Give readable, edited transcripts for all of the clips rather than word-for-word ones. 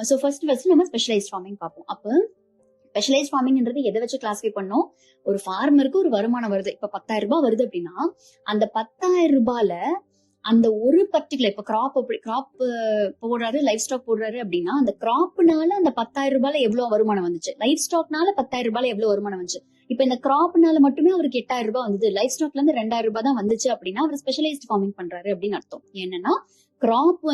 So first நம்ம specialised farming பார்ப்போம். அப்போ ஸ்பெஷலைஸ்ட் ஃபார்மிங்ன்றது எதை வச்சு கிளாஸிஃபை பண்ணோம்? ஒரு ஃபார்மருக்கு ஒரு வருமானம் வருது, இப்ப 10,000 ரூபாய் வருது அப்படின்னா அந்த 10,000 ரூபாயில அந்த ஒரு பர்டிகுலர் இப்ப கிராப் போடுறாரு, லைஃப் ஸ்டாக் போடுறாரு அப்படின்னா அந்த கிராப்னால அந்த 10,000 ரூபாயில எவ்வளவு வருமானம் வந்துச்சு, லைஃப் ஸ்டாக்னால 10,000 ரூபாயில எவ்வளவு வருமானம் வந்துச்சு. இப்ப இந்த கிராப்னால மட்டுமே அவருக்கு 8,000 ரூபாய் வந்தது, லைஃப் ஸ்டாக்ல இருந்து 2,000 ரூபாய் தான் வந்துச்சு அப்படின்னா அவர் ஸ்பெஷலைஸ்ட் ஃபார்மிங் பண்றாரு அப்படின்னு அர்த்தம். என்னன்னா கிராப்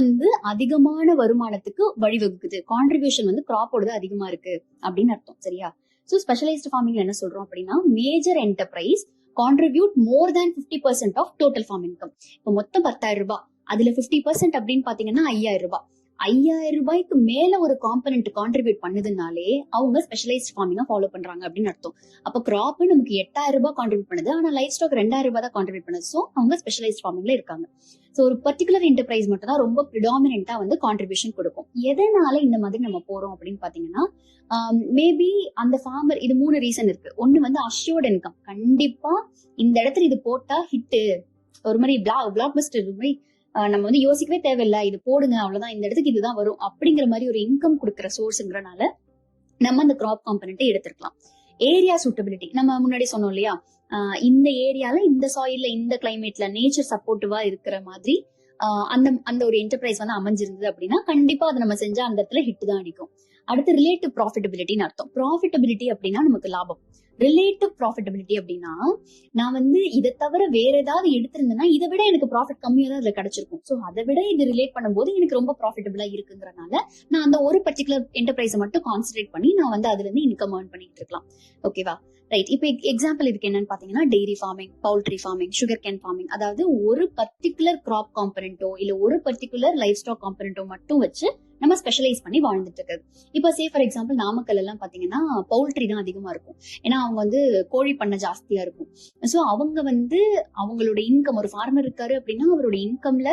அதிகமான வருமானத்துக்கு வழிவகுக்குது, கான்ட்ரிபியூஷன் கிராப்போட அதிகமா இருக்கு அப்படின்னு அர்த்தம். சரியா? சோ ஸ்பெஷலைஸ்ட் ஃபார்மிங்ல என்ன சொல்றோம் அப்படின்னா major enterprise contribute more than 50% of total farm income. இப்போ மொத்தம் 10,000 ரூபாய், அதுல 50% அப்படின்னு பாத்தீங்கன்னா 5,000 ரூபாய். 5,000 ரூபாய்க்கு மேல ஒரு காம்பனன்ட் கான்ட்ரிபியூட் பண்ணுதுனாலே அவங்க ஸ்பெஷலைஸ்ட் ஃபார்மிங்கா ஃபாலோ பண்றாங்க அப்படின்னு அர்த்தம். அப்ப கிராப் நமக்கு 8,000 ரூபாய் கான்ட்ரிபியூட் பண்ணுது, ஆனா லைஃப் ஸ்டாக் 2,000 ரூபாய் தான் கான்ட்ரிபியூட் பண்ணுது. சோ அவங்க ஸ்பெஷலைஸ்ட் ஃபார்மிங்ல இருக்காங்க. சோ ஒரு பர்டிகுலர் என்டர்பிரைஸ் மட்டும் தான் ரொம்ப ப்ரிடாமினென்ட்டா கான்ட்ரிபியூஷன் கொடுக்கும். எதனால இந்த மாதிரி நம்ம போறோம் அப்படின்னு பாத்தீங்கன்னா மேபி அந்த ஃபார்மர், இது 3 ரீசன் இருக்கு. ஒண்ணு அஷ்யூர்ட் இன்கம், கண்டிப்பா இந்த இடத்துல இது போட்டா ஹிட், ஒரு மாதிரி பிளாக் பஸ்டர் மாதிரி நம்ம யோசிக்கவே தேவையில்லை, இது போடுங்க அவ்வளவுதான், இந்த இடத்துக்கு இதுதான் வரும் அப்படிங்கிற மாதிரி ஒரு இன்கம் கொடுக்குற சோர்ஸ்ங்கிறனால நம்ம அந்த கிராப் காம்பனன்ட்டை எடுத்துக்கலாம். ஏரியா சூட்டபிலிட்டி, நம்ம முன்னாடி சொன்னோம் இல்லையா, இந்த ஏரியால இந்த சாயில்ல இந்த கிளைமேட்ல நேச்சர் சப்போர்ட்டிவா இருக்கிற மாதிரி அந்த ஒரு என்டர்பிரைஸ் அமைஞ்சிருந்தது அப்படின்னா கண்டிப்பா அதை நம்ம செஞ்சா அந்த இடத்துல ஹிட் தான் அடிக்கும். அடுத்து ரிலேட்டிவ் ப்ராஃபிட்டபிலிட்டின்னு அர்த்தம். ப்ராஃபிட்டபிலிட்டி அப்படின்னா நமக்கு லாபம், ரிலேட்டிவ் ப்ராஃபிட்டபிலிட்டி அப்படின்னா நான் இதை தவிர வேற ஏதாவது எடுத்திருந்தேன்னா இதை விட எனக்கு ப்ராஃபிட் கம்மியா தான் அதுல கிடைச்சிருக்கும். சோ அதை விட இது ரிலேட் பண்ணும்போது எனக்கு ரொம்ப ப்ராஃபிட்டபிளா இருக்குங்கிறனால நான் அந்த ஒரு பர்டிகுலர் என்டர்பிரைஸை மட்டும் கான்சென்ட்ரேட் பண்ணி நான் அதுல இருந்து இன்கம் ஏர்ன் பண்ணிட்டு இருக்கலாம். ஓகேவா? ரைட். இப்ப எக்ஸாம்பிள் இதுக்கு என்னன்னு பாத்தீங்கன்னா dairy farming, poultry farming, sugar cane farming. அதாவது ஒரு பர்டிகுலர் கிராப் காம்பனன்ட்டோ இல்ல ஒரு பர்டிகுலர் லைஃப் ஸ்டாக் காம்பனன்ட்டோ மட்டும் வச்சு நம்ம ஸ்பெஷலைஸ் பண்ணி வாழ்ந்துட்டு இருக்கிறது. இப்ப சே ஃபார் எக்ஸாம்பிள் நாமக்கல் எல்லாம் பாத்தீங்கன்னா பவுல்ட்ரி தான் அதிகமா இருக்கும். ஏன்னா அவங்க கோழி பண்ண ஜாஸ்தியா இருக்கும். சோ அவங்க அவங்களோட இன்கம், ஒரு ஃபார்மர் இருக்காரு அப்படின்னா அவரோட இன்கம்ல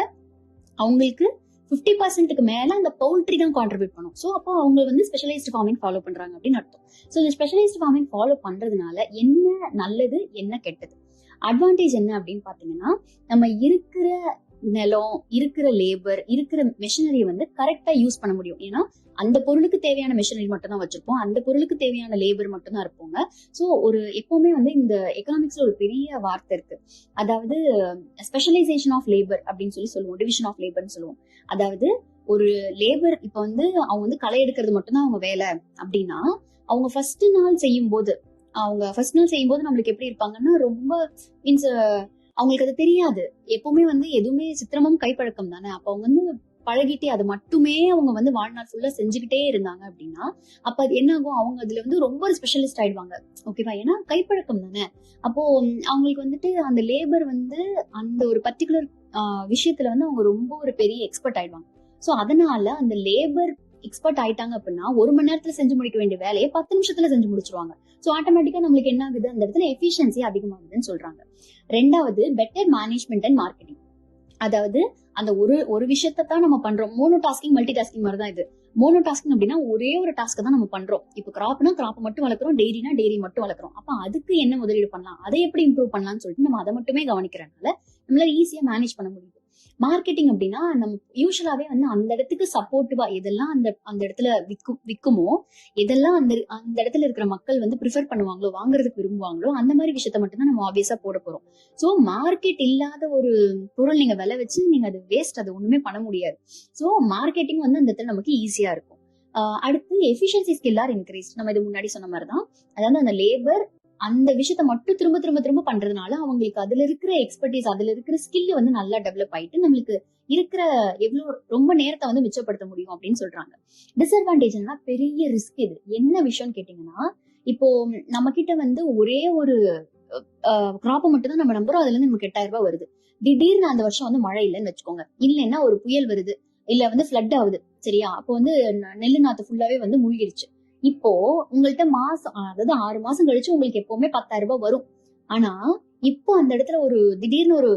அவங்களுக்கு 50%க்கு மேல அந்த பவுல்ட்ரி தான் கான்ட்ரிபியூட் பண்ணும். சோ அப்போ அவங்க ஸ்பெஷலைஸ்ட் ஃபார்மிங் ஃபாலோ பண்றாங்க அப்படின்னு அர்த்தம். சோ இந்த ஸ்பெஷலைஸ்ட் ஃபார்மிங் ஃபாலோ பண்றதுனால என்ன நல்லது என்ன கெட்டது, அட்வான்டேஜ் என்ன அப்படின்னு பாத்தீங்கன்னா நம்ம இருக்கிற நிலம், இருக்கிற லேபர், இருக்கிற மெஷினரி கரெக்டா யூஸ் பண்ண முடியும். ஏன்னா அந்த பொருளுக்கு தேவையான மெஷினரி மட்டும் தான் வச்சிருப்போம், அந்த பொருளுக்கு தேவையான லேபர் மட்டும் தான் இருப்பாங்க. சோ ஒரு எப்பவுமே இந்த எக்கனாமிக்ஸ்ல ஒரு பெரிய வார்த்தை இருக்கு, அதாவது ஸ்பெஷலைசேஷன் ஆஃப் லேபர் அப்படின்னு சொல்லுவோம், டிவிஷன் ஆஃப் லேபர்னு சொல்லுவோம். அதாவது ஒரு லேபர் இப்ப அவங்க களை எடுக்கிறது மட்டும்தான் அவங்க வேலை அப்படின்னா அவங்க ஃபர்ஸ்ட் நாள் செய்யும் போது நம்மளுக்கு எப்படி இருப்பாங்கன்னா ரொம்ப மீன்ஸ் அவங்களுக்கு அது தெரியாது. எப்பவுமே எதுவுமே சித்திரமும் கைப்பழக்கம் தானே. அப்ப அவங்க பழகிட்டே அதை மட்டுமே அவங்க வாழ்நாள் ஃபுல்லா செஞ்சுக்கிட்டே இருந்தாங்க அப்படின்னா அப்ப அது என்ன ஆகும், அவங்க அதுல ரொம்ப ஒரு ஸ்பெஷலிஸ்ட் ஆயிடுவாங்க. ஓகேவா? ஏன்னா கைப்பழக்கம் தானே. அப்போ அவங்களுக்கு அந்த லேபர் அந்த ஒரு பர்டிகுலர் விஷயத்துல அவங்க ரொம்ப ஒரு பெரிய எக்ஸ்பர்ட் ஆயிடுவாங்க. சோ அதனால அந்த லேபர் எக்ஸ்பர்ட் ஆயிட்டாங்க அப்படின்னா 1 மணி நேரத்துல செஞ்சு முடிக்க வேண்டிய வேலையை 10 நிமிஷத்துல செஞ்சு முடிச்சிருவாங்க. சோ ஆட்டோமேட்டிக்கா நம்மளுக்கு என்ன ஆகுது, அந்த இடத்துல எஃபிஷியன்சி அதிகமாகுதுன்னு சொல்றாங்க. ரெண்டாவது பெட்டர் மேனேஜ்மெண்ட் அண்ட் மார்க்கெட்டிங். அதாவது அந்த ஒரு விஷயத்தை தான் நம்ம பண்றோம். மோனோ டாஸ்கிங் மல்டி டாஸ்கிங் மாதிரி தான் இது. மோனோ டாஸ்கிங் அப்படின்னா ஒரே ஒரு டாஸ்க் தான் நம்ம பண்றோம். இப்ப கிராப்னா கிராப் மட்டும் வளர்க்குறோம், டெய்ரினா டெய்ரி மட்டும் வளர்க்குறோம். அப்ப அதுக்கு என்ன முதலீடு பண்ணலாம், அதை எப்படி இம்ப்ரூவ் பண்ணலாம்னு சொல்லிட்டு நம்ம அதை மட்டுமே கவனிக்கிறதுனால நம்மளால ஈஸியா மேனேஜ் பண்ண முடியுது. மார்க்கெட்டிங் அப்படின்னா நம்ம யூஸ்வலாவே அந்த இடத்துக்கு சப்போர்ட்டிவா எதெல்லாம் அந்த இடத்துல விக்குமோ, எதெல்லாம் அந்த இடத்துல இருக்கிற மக்கள் ப்ரிஃபர் பண்ணுவாங்களோ, வாங்குறதுக்கு விரும்புவாங்களோ அந்த மாதிரி விஷயத்த மட்டும் தான் நம்ம ஆப்வியஸா போட போறோம். சோ மார்க்கெட் இல்லாத ஒரு பொருள் நீங்க விலை வச்சு நீங்க அது வேஸ்ட், அது ஒண்ணுமே பண்ண முடியாது. சோ மார்க்கெட்டிங் அந்த இடத்துல நமக்கு ஈஸியா இருக்கும். அடுத்து எஃபிஷியன்சி ஸ்கில் ஆர் இன்க்ரீஸ். நம்ம இது முன்னாடி சொன்ன மாதிரிதான், அதாவது அந்த லேபர் அந்த விஷயத்த மட்டும் திரும்ப திரும்ப திரும்ப பண்றதுனால அவங்களுக்கு அதுல இருக்கிற எக்ஸ்பர்டீஸ், அதுல இருக்கிற ஸ்கில் நல்லா டெவலப் ஆயிட்டு நம்மளுக்கு இருக்கிற எவ்வளவு ரொம்ப நேரத்தை மிச்சப்படுத்த முடியும் அப்படின்னு சொல்றாங்க. டிஸ்அட்வான்டேஜ்னா பெரிய ரிஸ்க். இது என்ன விஷயம்னு கேட்டீங்கன்னா, இப்போ நம்ம கிட்ட ஒரே ஒரு கிராப்பை மட்டும் தான் நம்ம நம்புறோம், அதுல இருந்து நமக்கு 8,000 ரூபாய் வருது. திடீர்னு அந்த வருஷம் மழை இல்லைன்னு வச்சுக்கோங்க, இல்லைன்னா ஒரு புயல் வருது, இல்ல ஃபிளட் ஆகுது. சரியா? அப்போ நெல்லு நாத்து ஃபுல்லாவே மூழ்கிடுச்சு. இப்போ உங்கள்ட்ட அதாவது 6 மாசம் கழிச்சு உங்களுக்கு எப்பவுமே 10,000 ரூபாய் வரும். ஆனா இப்போ அந்த இடத்துல ஒரு திடீர்னு ஒரு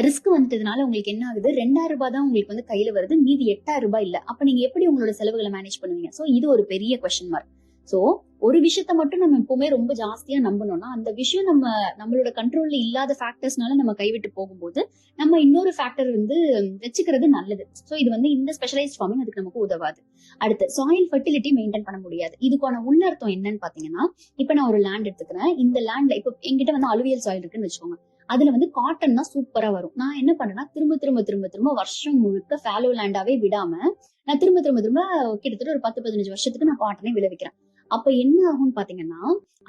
ரிஸ்க் வந்துட்டதுனால உங்களுக்கு என்ன ஆகுது, 2,000 ரூபாய் தான் உங்களுக்கு கையில வருது, மீதி 8,000 ரூபாய் இல்ல. அப்ப நீங்க எப்படி உங்களோட செலவுகளை மேனேஜ் பண்ணுவீங்க? சோ இது ஒரு பெரிய கொஸ்டின் மார்க். சோ ஒரு விஷயத்த மட்டும் நம்ம எப்பவுமே ரொம்ப ஜாஸ்தியா நம்பணும்னா அந்த விஷயம் நம்மளோட கண்ட்ரோல்ல இல்லாத ஃபேக்டர்ஸ்னால நம்ம கைவிட்டு போகும்போது நம்ம இன்னொரு ஃபேக்டர் வந்து வச்சுக்கிறது நல்லது. சோ இது வந்து இந்த ஸ்பெஷலைஸ்ட் ஃபார்மிங் அதுக்கு நமக்கு உதவாது. அடுத்து சாயில் ஃபெர்டிலிட்டி மெயின்டைன் பண்ண முடியாது. இதுக்கான உள்ளர்த்தம் என்னன்னு பாத்தீங்கன்னா, இப்ப நான் ஒரு லேண்ட் எடுத்துக்கிறேன். இந்த லேண்ட்ல இப்ப என்கிட்ட வந்து அலுவியல் சாயில் இருக்குன்னு வச்சுக்கோங்க. அதுல வந்து காட்டன் தான் சூப்பரா வரும். நான் என்ன பண்ணேன்னா திரும்ப வருஷம் முழுக்க ஃபேலோ லேண்டாவே விடாம நான் திரும்ப கிட்டத்தட்ட ஒரு 10-15 வருஷத்துக்கு நான் காட்டனே விளைவிக்கிறேன். அப்ப என்ன ஆகும்னு பாத்தீங்கன்னா,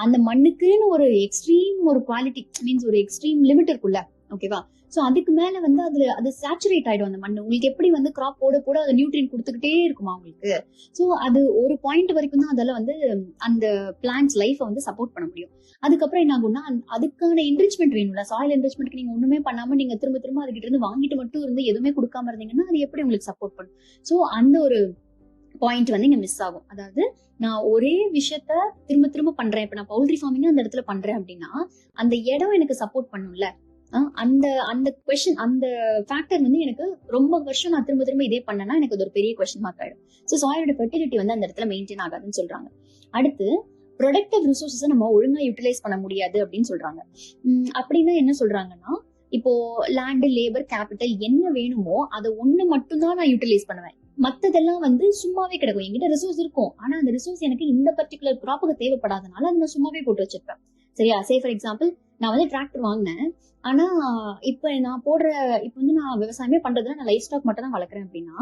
அந்த மண்ணுக்குன்னு ஒரு எக்ஸ்ட்ரீம் ஒரு குவாலிட்டி மீன்ஸ் ஒரு எக்ஸ்ட்ரீம் லிமிட் இருக்குல்ல, ஓகேவா? சோ அதுக்கு மேல வந்து அது சேச்சுரேட் ஆயிடும் அந்த மண்ணு. உங்களுக்கு எப்படி வந்து கிராப் போட போட அது நியூட்ரியன் கொடுத்துக்கிட்டே இருக்குமா உங்களுக்கு? சோ அது ஒரு பாயிண்ட் வரைக்கும் தான் அதால வந்து அந்த பிளான்ட்ஸ் லைஃபை வந்து சப்போர்ட் பண்ண முடியும். அதுக்கப்புறம் என்ன ஆகும்னா, அதுக்கான என்ரிச்மெண்ட் வேணும்ல. சாயில் என்ரிச்மெண்ட்க்கு நீங்க ஒண்ணுமே பண்ணாம நீங்க திரும்ப அதுகிட்ட இருந்து வாங்கிட்டு மட்டும் இருந்து எதுவுமே கொடுக்காம இருந்தீங்கன்னா அது எப்படி உங்களுக்கு சப்போர்ட் பண்ணும்? சோ அந்த ஒரு பாயிண்ட் வந்து இங்க மிஸ் ஆகும். அதாவது நான் ஒரே விஷயத்த திரும்ப பண்றேன். இப்ப நான் பவுல்ட்ரி ஃபார்மிங் அந்த இடத்துல பண்றேன் அப்படின்னா அந்த இடம் எனக்கு சப்போர்ட் பண்ணும்ல. அந்த அந்த கொஸ்டின் அந்த ஃபேக்டர் வந்து எனக்கு ரொம்ப வருஷம் நான் திரும்ப இதே பண்ணேன்னா எனக்கு அது ஒரு பெரிய கொஸ்டின் மார்க் ஆயிடும். ஸோ சாயிலோட ஃபெர்டிலிட்டி வந்து அந்த இடத்துல மெயின்டைன் ஆகாதுன்னு சொல்றாங்க. அடுத்து ப்ரொடக்டிவ் ரிசோர்ஸஸ் நம்ம ஒழுங்கா யூட்டிலைஸ் பண்ண முடியாது அப்படின்னு சொல்றாங்க. அப்படின்னா என்ன சொல்றாங்கன்னா, இப்போ லேண்ட், லேபர், கேபிட்டல் என்ன வேணுமோ அதை ஒண்ணு மட்டும் தான் நான் யூட்டிலைஸ் பண்ணுவேன். மத்ததெல்லாம் வந்து சும்மாவே கிடக்கும். என்கிட்ட ரிசோர்ஸ் இருக்கும், ஆனா அந்த ரிசோர்ஸ் எனக்கு இந்த பர்டிகுலர் க்ராப்புக்கு தேவைப்படாதனால அதை நான் சும்மாவே போட்டு வச்சிருப்பேன். சரியா? சே ஃபார் எக்ஸாம்பிள், நான் வந்து டிராக்டர் வாங்கினேன். ஆனா இப்ப நான் இப்ப வந்து நான் விவசாயமே பண்றதுல நான் லைஃப் ஸ்டாக் மட்டும் தான் வளர்க்குறேன் அப்படின்னா,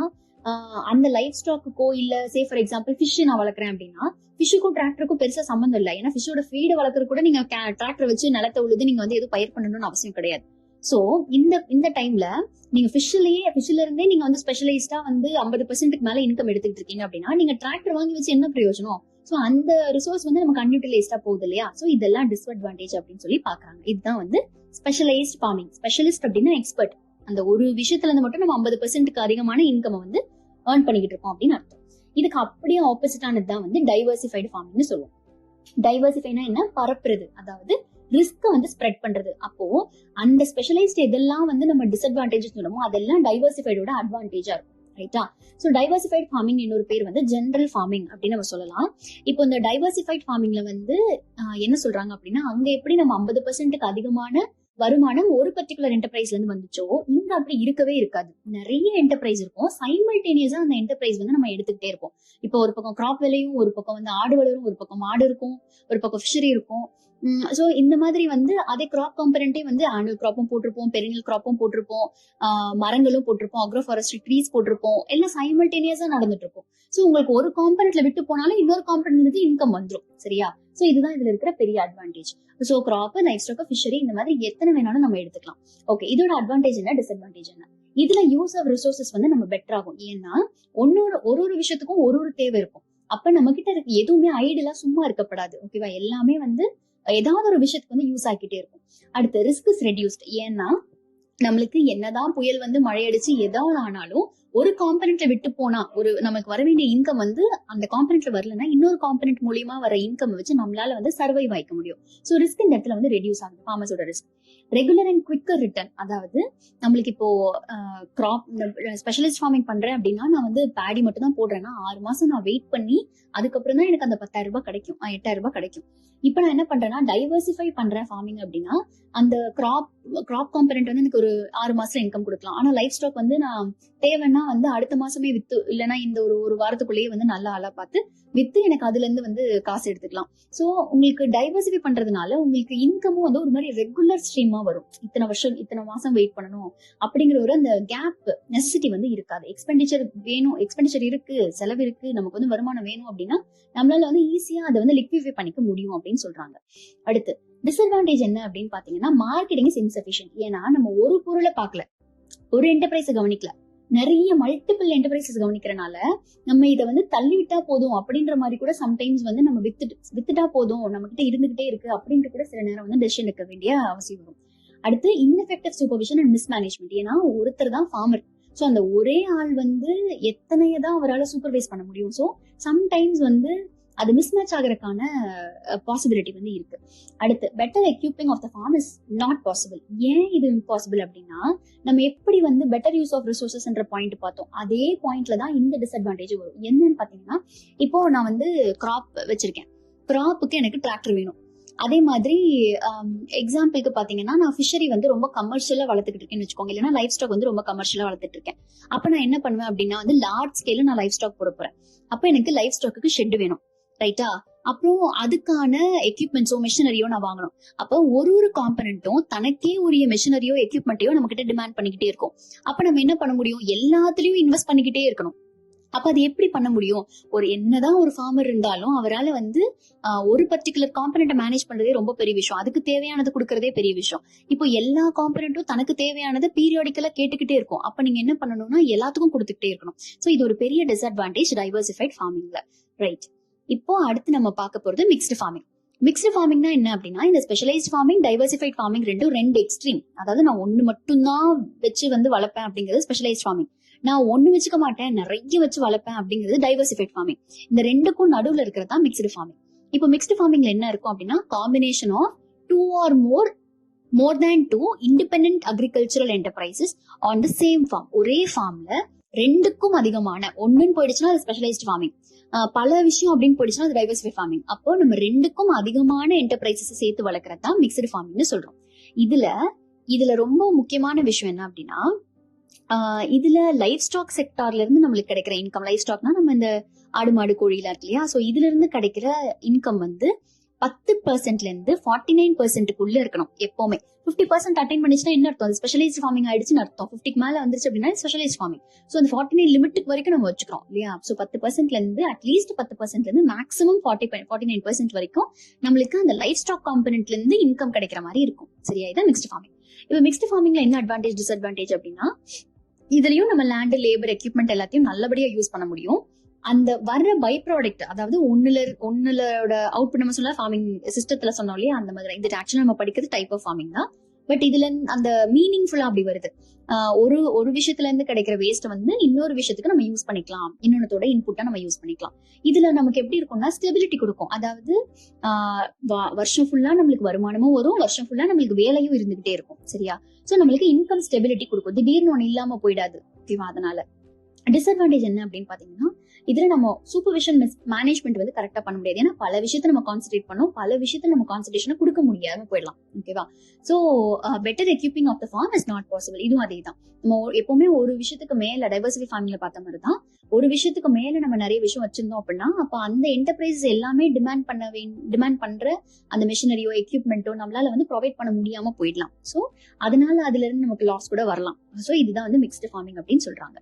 அந்த லைஃப் ஸ்டாக்குக்கோ இல்ல சே ஃபார் எக்ஸாம்பிள் ஃபிஷ் நான் வளர்க்குறேன் அப்படின்னா, ஃபிஷ்ஷுக்கும் டிராக்டருக்கும் பெருசா சம்பந்தம் இல்லை. ஏன்னா ஃபிஷ்ஷோட ஃபீடு வளர்க்கறது கூட நீங்க டிராக்டர் வச்சு நிலத்தை உழுது நீங்க வந்து எதுவும் பயிர் பண்ணணும்னு அவசியம் கிடையாது. சோ இந்த டைம்ல நீங்க ஃபிஷ்ல இருந்தே நீங்க வந்து ஸ்பெஷலைஸ்டா வந்து 50% மேல இன்கம் எடுத்துட்டு இருக்கீங்க அப்படின்னா நீங்க டிராக்டர் வாங்கி வச்சு என்ன பிரயோஜனம்? சோ அந்த ரிசோர்ஸ் வந்து நமக்கு அன்யூட்டிலைஸ்டா போகுது இல்லையா? சோ இதெல்லாம் டிஸ்அட்வான்டேஜ் அப்படின்னு சொல்லி பாக்குறாங்க. இதுதான் வந்து ஸ்பெஷலைஸ்ட் ஃபார்மிங். ஸ்பெஷலிஸ்ட் அப்படின்னா எக்ஸ்பர்ட். அந்த ஒரு விஷயத்துல இருந்து மட்டும் நம்ம 50%க்கு அதிகமான இன்கம் வந்து ஏர்ன் பண்ணிக்கிட்டு இருக்கோம் அப்படின்னு அர்த்தம். இதுக்கு அப்படியே ஆப்போசிட்டானது தான் வந்து டைவர்சிஃபைடு ஃபார்மிங்னு சொல்லுவோம். டைவர்சிஃபைனா என்ன? பரப்புறது, அதாவது ரிஸ்க் வந்து ஸ்ப்ரெட் பண்றது. அப்போ அந்த ஸ்பெஷலைஸ்ட் எதெல்லாம் வந்து நம்ம டிஸ்அட்வான்டேஜ் சொல்லுமோ அதெல்லாம் டைவர்சிஃபைடோட அட்வான்டேஜா இருக்கும். ரைட்டா? சோ டைவர்சிஃபைட் ஃபார்மிங் இன்னொரு பேர் வந்து ஜெனரல் ஃபார்மிங் அப்படின்னு நம்ம சொல்லலாம். இப்போ இந்த டைவர்சிஃபைட் ஃபார்மிங்ல வந்து என்ன சொல்றாங்க அப்படின்னா, அங்க எப்படி நம்ம 50%க்கு அதிகமான வருமானம் ஒரு பர்டிகுலர் என்டர்பிரைஸ்ல இருந்து வந்துச்சோ இங்க அப்படி இருக்கவே இருக்காது. நிறைய என்டர்பிரைஸ் இருக்கும். சைமல்டேனியஸா அந்த என்டர்பிரைஸ் வந்து நம்ம எடுத்துக்கிட்டே இருப்போம். இப்போ ஒரு பக்கம் கிராப் விலையும், ஒரு பக்கம் வந்து ஆடு வளரும், ஒரு பக்கம் மாடு இருக்கும், ஒரு பக்கம் ஃபிஷரி இருக்கும். சோ இந்த மாதிரி வந்து அதே கிராப் காம்பனண்டே வந்து ஆனுவல் கிராப்பும் போட்டிருப்போம், பெரினியல் கிராப்பும் போட்டிருப்போம், மரங்களும் போட்டிருப்போம், அக்ரோ ஃபாரஸ்ட்ரி ட்ரீஸ் போட்டிருப்போம். எல்லாம் சைமல்டேனியஸா நடந்துட்டு இருக்கும். சோ உங்களுக்கு ஒரு காம்பனண்ட்ல விட்டு போனாலும் இன்னொரு காம்பனண்ட்ல இன்கம் வந்துடும். சரியா? சோ இதுதான் இதுல இருக்கிற பெரிய advantage. So crop, livestock, fishery இந்த மாதிரி எத்தனை வேணாலும் நம்ம எடுத்துக்கலாம். ஓகே, இதோட அட்வான்டேஜ் என்ன, டிஸ்அட்வான்டேஜ் என்ன? இதுல யூஸ் ஆஃப் ரிசோர்சஸ் வந்து நம்ம பெட்டர் ஆகும். ஏன்னா ஒரு விஷயத்துக்கும் ஒரு தேவை இருக்கும். அப்ப நம்ம கிட்ட இருக்கு எதுவுமே ஐடியலா சும்மா இருக்கப்படாது. ஓகேவா? எல்லாமே வந்து ஏதாவது ஒரு விஷயத்துக்கு வந்து யூஸ் ஆகிட்டே இருக்கும். அடுத்து ரிஸ்க் இஸ் ரெடியூஸ்ட். ஏன்னா நம்மளுக்கு என்னதான் புயல் வந்து மழை அடிச்சு ஏதாவது ஆனாலும் ஒரு காம்பனண்ட்ல விட்டு போனா நமக்கு வர வேண்டிய இன்கம் வந்து அந்த காம்பனண்ட்ல வரலன்னா இன்னொரு காம்பனண்ட் மூலியமா வர இன்கம் வச்சு நம்மளால வந்து சர்வைவ் ஆயிக்க முடியும். சோ ரிஸ்க் இந்த இடத்துல வந்து ரெடியூஸ் ஆகுது. ஃபார்மர்ஸோட risk. Regular and quicker return. அதாவது நம்மளுக்கு இப்போ கிராப் ஸ்பெஷலிஸ்ட் ஃபார்மிங் பண்றேன் அப்படின்னா நான் வந்து பேடி மட்டும் தான் போடுறேன்னா 6 மாசம் நான் வெயிட் பண்ணி அதுக்கப்புறம் தான் எனக்கு அந்த 10,000 ரூபாய் கிடைக்கும், 8,000 ரூபாய் கிடைக்கும். இப்ப நான் என்ன பண்றேன்னா டைவர்சிஃபை பண்றேன் ஃபார்மிங் அப்படின்னா அந்த கிராப் காம்பனண்ட் வந்து எனக்கு ஒரு 6 மாசத்துல இன்கம் கொடுக்கலாம். ஆனா லைஃப் ஸ்டாக் வந்து நான் தேவைன்னா வந்து அடுத்த மாசமே வித்து, இல்லைன்னா இந்த ஒரு வாரத்துக்குள்ளேயே வந்து நல்ல ஆளா பார்த்து வித்து எனக்கு அதுல இருந்து வந்து காசு எடுத்துக்கலாம். சோ உங்களுக்கு டைவர்சிஃபை பண்றதுனால உங்களுக்கு இன்கமும் வந்து ஒரு மாதிரி ரெகுலர் ஸ்ட்ரீமா வரும். இத்தனை மாசம் வெயிட் பண்ணணும் அப்படிங்கிற ஒரு அந்த கேப் நெசசிட்டி வந்து இருக்காது. எக்ஸ்பெண்டிச்சர் இருக்கு, செலவு இருக்கு, நமக்கு வந்து வருமானம் வேணும் அப்படின்னா நம்மளால வந்து ஈஸியா அதை வந்து லிக்விஃபை பண்ணிக்க முடியும் அப்படின்னு சொல்றாங்க. அடுத்து டிஸ்அட்வான்டேஜ் என்ன அப்படின்னு பாத்தீங்கன்னா, மார்க்கெட்டிங் இஸ் இன்சஃபிஷியன்ட். ஏன்னா நம்ம ஒரு பொருளை பார்க்கல, ஒரு என்டர்பிரைஸை கவனிக்கல, நிறைய மல்டிபிள் என்டர்பிரைசஸ் கவனிக்கிறனால நம்ம இதை வந்து தள்ளிவிட்டா போதும் அப்படின்ற மாதிரி கூட சம்டைம்ஸ் வந்து நம்ம வித்துட்டா போதும், நம்ம கிட்ட இருந்துகிட்டே இருக்கு அப்படின்ட்டு கூட சில நேரம் வந்து டெசிஷன் எடுக்க வேண்டிய அவசியம் வரும். அடுத்து இன்எஃபெக்டிவ் சூப்பர்விஷன் அண்ட் மிஸ்மேனேஜ்மெண்ட். ஏன்னா ஒருத்தர் தான் ஃபார்மர். ஸோ அந்த ஒரே ஆள் வந்து எத்தனையதான் அவரால் சூப்பர்வைஸ் பண்ண முடியும். ஸோ சம்டைம்ஸ் வந்து அது மிஸ்மேட்ச் ஆகிறதுக்கான பாசிபிலிட்டி வந்து இருக்கு. அடுத்து better equipping of the farm is not possible. ஏன் இது இம்பாசிபிள் அப்படின்னா, நம்ம எப்படி வந்து பெட்டர் யூஸ் ஆஃப் ரிசோர்சஸ் என்ற பாயிண்ட் பார்த்தோம், அதே பாயிண்ட்ல தான் இந்த டிஸ்அட்வான்டேஜ் வரும். என்னன்னு பாத்தீங்கன்னா, இப்போ நான் வந்து கிராப் வச்சிருக்கேன், கிராப்புக்கு எனக்கு டிராக்டர் வேணும். அதே மாதிரி எக்ஸாம்பிளுக்கு பாத்தீங்கன்னா, நான் ஃபிஷரி வந்து ரொம்ப கமர்ஷியலா வளர்த்துக்கிட்டு இருக்கேன்னு வச்சுக்கோங்க, இல்லைன்னா லைஃப் ஸ்டாக் வந்து ரொம்ப கமர்ஷியலா வளர்த்துட்டு இருக்கேன். அப்ப நான் என்ன பண்ணுவேன் அப்படின்னா வந்து லார்ஜ் ஸ்கேல நான் லைஃப் ஸ்டாக் போட போறேன். அப்ப எனக்கு லைஃப் ஸ்டாக்கு ஷெட் வேணும், ரைட்டா? அப்புறம் அதுக்கான எக்யூப்மெண்ட்ஸோ மிஷினரியோ நான் வாங்கணும். அப்ப ஒரு காம்பனண்ட்டும் தனக்கே உரிய மிஷினரியோ எக்யூப்மெண்ட்டையோ நம்ம கிட்ட டிமாண்ட் பண்ணிக்கிட்டே இருக்கும். அப்ப நம்ம என்ன பண்ண முடியும்? எல்லாத்துலயும் இன்வெஸ்ட் பண்ணிக்கிட்டே இருக்கணும். அப்ப அது எப்படி பண்ண முடியும்? என்னதான் ஒரு ஃபார்மர் இருந்தாலும் அவரால் வந்து ஒரு பர்டிகுலர் காம்பனண்ட்டை மேனேஜ் பண்றதே ரொம்ப பெரிய விஷயம். அதுக்கு தேவையானது கொடுக்கறதே பெரிய விஷயம். இப்போ எல்லா காம்பனண்ட்டும் தனக்கு தேவையானதை பீரியாடிக்கலா கேட்டுக்கிட்டே இருக்கும். அப்ப நீங்க என்ன பண்ணணும்னா எல்லாத்துக்கும் கொடுத்துக்கிட்டே இருக்கணும். சோ இது ஒரு பெரிய டிஸ்அட்வான்டேஜ் டைவர்சிஃபைட் ஃபார்மிங்ல, ரைட்? இப்போ அடுத்து நம்ம பார்க்க போறது மிக்ஸ்டு ஃபார்மிங். மிக்ஸ்டு ஃபார்மிங்னா என்ன அப்படின்னா, இந்த ஸ்பெஷலைஸ்ட் ஃபார்மிங், டைவர்சிஃபைட் ஃபார்மிங் ரெண்டு எக்ஸ்ட்ரீம். அதாவது நான் ஒண்ணு மட்டும்தான் வச்சு வந்து வளர்ப்பேன் அப்படிங்கிறது ஸ்பெஷலைஸ்ட் ஃபார்மிங். நான் ஒண்ணு வச்சுக்க மாட்டேன், நிறைய வச்சு வளர்ப்பேன் அப்படிங்கிறது டைவர்சிஃபைட் ஃபார்மிங். இந்த ரெண்டுக்கும் நடுவுல இருக்கிறதா மிக்ஸ்டு ஃபார்மிங். இப்போ மிக்ஸ்டு ஃபார்மிங்ல என்ன இருக்கும் அப்படின்னா, combination of two or more than two independent agricultural enterprises on the same farm. ஒரே ஃபார்ம்ல ரெண்டுக்கும் அதிகமான, ஒண்ணுன்னு போயிடுச்சுன்னா அது ஸ்பெஷலைஸ்ட் ஃபார்மிங், பல விஷயம் அப்படின்னு போயிடுச்சுன்னா அது டைவர்சிஃபைட் ஃபார்மிங். அப்போ நம்ம ரெண்டுக்கும் அதிகமான என்டர்பிரைசஸ் சேர்த்து வளர்க்கறதா மிக்ஸ்டு ஃபார்மிங்னு சொல்றோம். இதுல ரொம்ப முக்கியமான விஷயம் என்ன அப்படின்னா, இதுல லைஃப் ஸ்டாக் செக்டார்ல இருந்து நம்மளுக்கு கிடைக்கிற இன்கம், லைஃப் ஸ்டாக்னா நம்ம இந்த ஆடு மாடு கோழிலாம் இருக்கு இல்லையா, சோ இதுல இருந்து கிடைக்கிற இன்கம் வந்து 10%ல இருந்து 49%க்குள்ள இருக்கணும் எப்பவுமே. 50% அட்டைன் பண்ணிச்சுன்னா என்ன அர்த்தம்? அது ஸ்பெஷலைஸ்ட் ஃபார்மிங் ஆயிடுச்சுன்னு அர்த்தம். 50க்கு மேல வந்துருச்சு அப்படின்னா ஸ்பெஷலைஸ்ட் ஃபார்மிங். சோ அந்த 49 லிமிட்டுக்கு வரைக்கும் நம்ம வச்சுக்கிறோம் இல்லையா? சோ 10%ல இருந்து அட்லீஸ்ட் 10%ல இருந்து மேக்ஸிமம் 49% வரைக்கும் நம்மளுக்கு அந்த லைஃப் ஸ்டாக் காம்பனண்ட்ல இருந்து இன்கம் கிடைக்கிற மாதிரி இருக்கும். சரியா? இதான் மிக்ஸ்டு ஃபார்மிங். இப்போ மிக்ஸ்டு ஃபார்மிங்ல என்ன அட்வான்டேஜ் டிஸ்அட்வான்டேஜ் அப்படின்னா, இதுலயும் நம்ம லேண்ட், லேபர், எக்யூப்மெண்ட் எல்லாத்தையும் நல்லபடியா யூஸ் பண்ண முடியும். அந்த வர்ற பை ப்ராடக்ட், அதாவது ஒண்ணுலோட அவுட்புட், நம்ம சொல்ல ஃபார்மிங் சிஸ்டத்துல சொன்னோம் இல்லையா, அந்த மாதிரி இது ஆக்சுவலா நம்ம படிக்கிறது டைப் ஆஃப் ஃபார்மிங் தான். பட் இதுல அந்த மீனிங்ஃபுல்லா அப்படி வருது. ஒரு விஷயத்துல இருந்து கிடைக்கிற வேஸ்ட் வந்து இன்னொரு விஷயத்துக்கு நம்ம யூஸ் பண்ணிக்கலாம், இன்னொன்னத்தோட இன்புட்டா நம்ம யூஸ் பண்ணிக்கலாம். இதுல நமக்கு எப்படி இருக்கும்னா ஸ்டெபிலிட்டி கொடுக்கும். அதாவது வருஷம் ஃபுல்லா நம்மளுக்கு வருமானமும் வரும், வருஷம் ஃபுல்லா நம்மளுக்கு வேலையும் இருந்துகிட்டே இருக்கும். சரியா? சோ நம்மளுக்கு இன்கம் ஸ்டெபிலிட்டி கொடுக்கும், திடீர்னு ஒண்ணு இல்லாம போயிடாது. ஓகேவா? அதனால டிஸ்அட்வான்டேஜ் என்ன அப்படின்னு பாத்தீங்கன்னா, இதுல நம்ம சூப்பர்விஷன் மேனேஜ்மெண்ட் வந்து கரெக்டா பண்ண முடியாது. ஏன்னா பல விஷயத்த நம்ம கான்சென்ட்ரேட் பண்ணோம், பல விஷயத்த நம்ம கான்சென்ட்ரேஷனை கொடுக்க முடியாம போயிடலாம். ஓகேவா? So better equipping of the farm is not possible. இதுவும் அதே தான். நம்ம எப்பவுமே ஒரு விஷயத்துக்கு மேல டைவர்சிஃபை ஃபார்மிங்ல பார்த்த மாதிரி தான், ஒரு விஷயத்துக்கு மேல நம்ம நிறைய விஷயம் வச்சிருந்தோம் அப்படின்னா, அப்ப அந்த என்டர்பிரைசஸ் எல்லாமே டிமாண்ட் பண்ற அந்த மிஷினரியோ எக்யூப்மெண்ட்டோ நம்மளால வந்து ப்ரொவைட் பண்ண முடியாம போயிடலாம். சோ அதனால அதுல இருந்து நமக்கு லாஸ் கூட வரலாம். சோ இதுதான் வந்து மிக்ஸ்டு ஃபார்மிங் அப்படின்னு சொல்றாங்க.